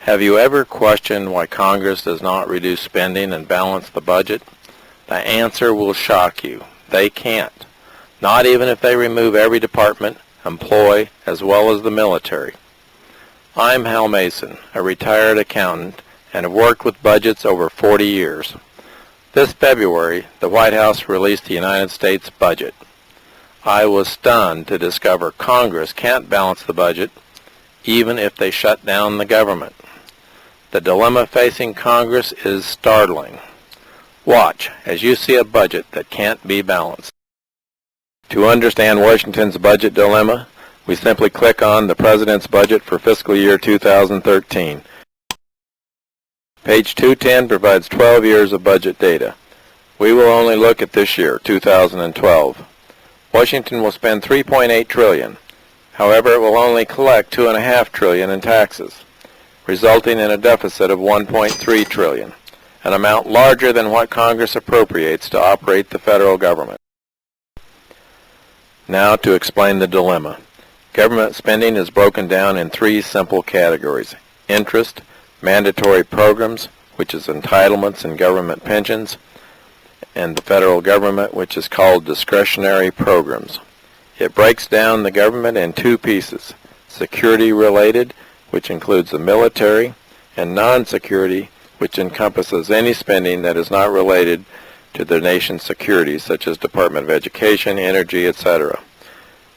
Have you ever questioned why Congress does not reduce spending and balance the budget? The answer will shock you. They can't. Not even if they remove every department, employee, as well as the military. I'm Hal Mason, a retired accountant, and have worked with budgets over 40 years. This February, the White House released the United States budget. I was stunned to discover Congress can't balance the budget, even if they shut down the government. The dilemma facing Congress is startling. Watch as you see a budget that can't be balanced. To understand Washington's budget dilemma, we simply click on the President's budget for fiscal year 2013. Page 210 provides 12 years of budget data. We will only look at this year, 2012. Washington will spend $3.8 trillion. However, it will only collect $2.5 trillion in taxes, resulting in a deficit of $1.3 trillion, an amount larger than what Congress appropriates to operate the federal government. Now to explain the dilemma. Government spending is broken down in three simple categories: interest, mandatory programs, which is entitlements and government pensions, and the federal government, which is called discretionary programs. It breaks down the government in two pieces: security-related, which includes the military, and non-security, which encompasses any spending that is not related to the nation's security, such as Department of Education, Energy, etc.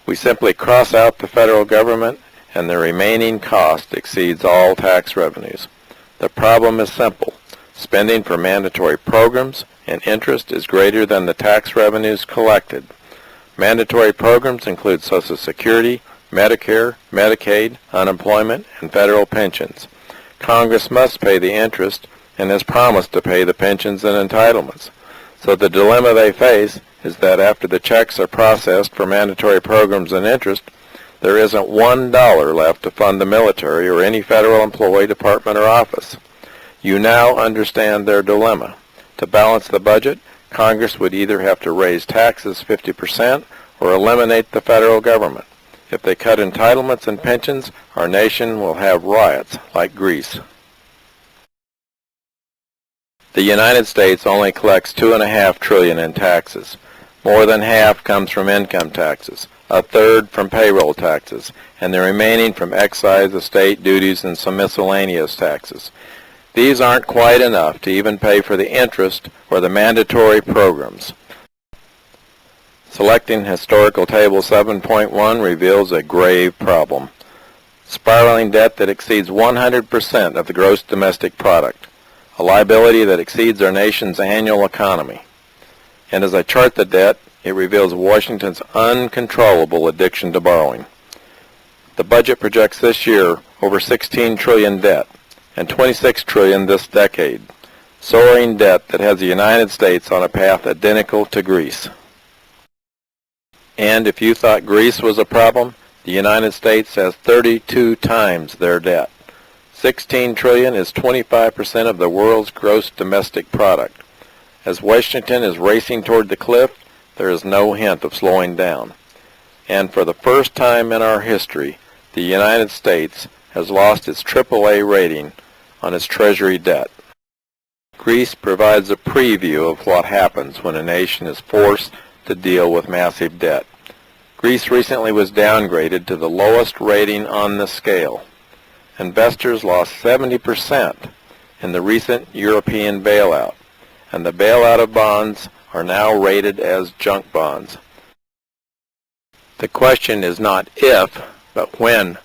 We simply cross out the federal government, and the remaining cost exceeds all tax revenues. The problem is simple. Spending for mandatory programs and interest is greater than the tax revenues collected. Mandatory programs include Social Security, Medicare, Medicaid, unemployment, and federal pensions. Congress must pay the interest and has promised to pay the pensions and entitlements. So the dilemma they face is that after the checks are processed for mandatory programs and interest, there isn't $1 left to fund the military or any federal employee, department, or office. You now understand their dilemma. To balance the budget, Congress would either have to raise taxes 50% or eliminate the federal government. If they cut entitlements and pensions, our nation will have riots like Greece. The United States only collects $2.5 trillion in taxes. More than half comes from income taxes, a third from payroll taxes, and the remaining from excise, estate duties, and some miscellaneous taxes. These aren't quite enough to even pay for the interest or the mandatory programs. Selecting Historical Table 7.1 reveals a grave problem: spiraling debt that exceeds 100% of the gross domestic product, a liability that exceeds our nation's annual economy. And as I chart the debt, it reveals Washington's uncontrollable addiction to borrowing. The budget projects this year over $16 trillion debt and $26 trillion this decade, soaring debt that has the United States on a path identical to Greece. And if you thought Greece was a problem, the United States has 32 times their debt. $16 trillion is 25% of the world's gross domestic product. As Washington is racing toward the cliff, there is no hint of slowing down. And for the first time in our history, the United States has lost its AAA rating on its Treasury debt. Greece provides a preview of what happens when a nation is forced to deal with massive debt. Greece recently was downgraded to the lowest rating on the scale. Investors lost 70% in the recent European bailout, and the bailout of bonds are now rated as junk bonds. The question is not if, but when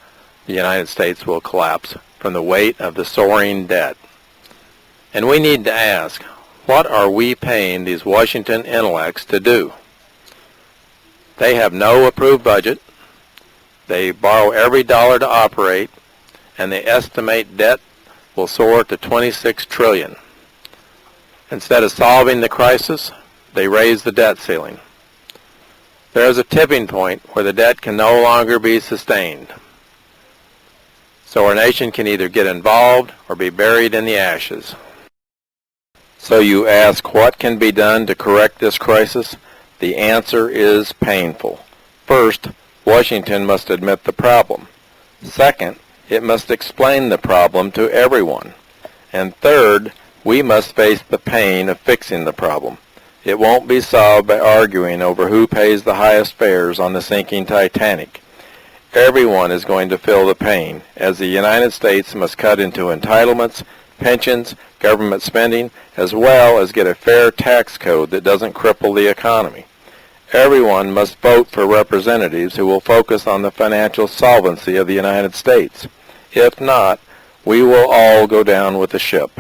the United States will collapse from the weight of the soaring debt. And we need to ask, what are we paying these Washington intellects to do? They have no approved budget, they borrow every dollar to operate, and they estimate debt will soar to $26 trillion. Instead of solving the crisis, they raise the debt ceiling. There is a tipping point where the debt can no longer be sustained. So our nation can either get involved or be buried in the ashes. So you ask, what can be done to correct this crisis? The answer is painful. First, Washington must admit the problem. Second, It must explain the problem to everyone. And third, we must face the pain of fixing the problem. It won't be solved by arguing over who pays the highest fares on the sinking Titanic. Everyone is going to feel the pain, as the United States must cut into entitlements, pensions, government spending, as well as get a fair tax code that doesn't cripple the economy. Everyone must vote for representatives who will focus on the financial solvency of the United States. If not, we will all go down with the ship.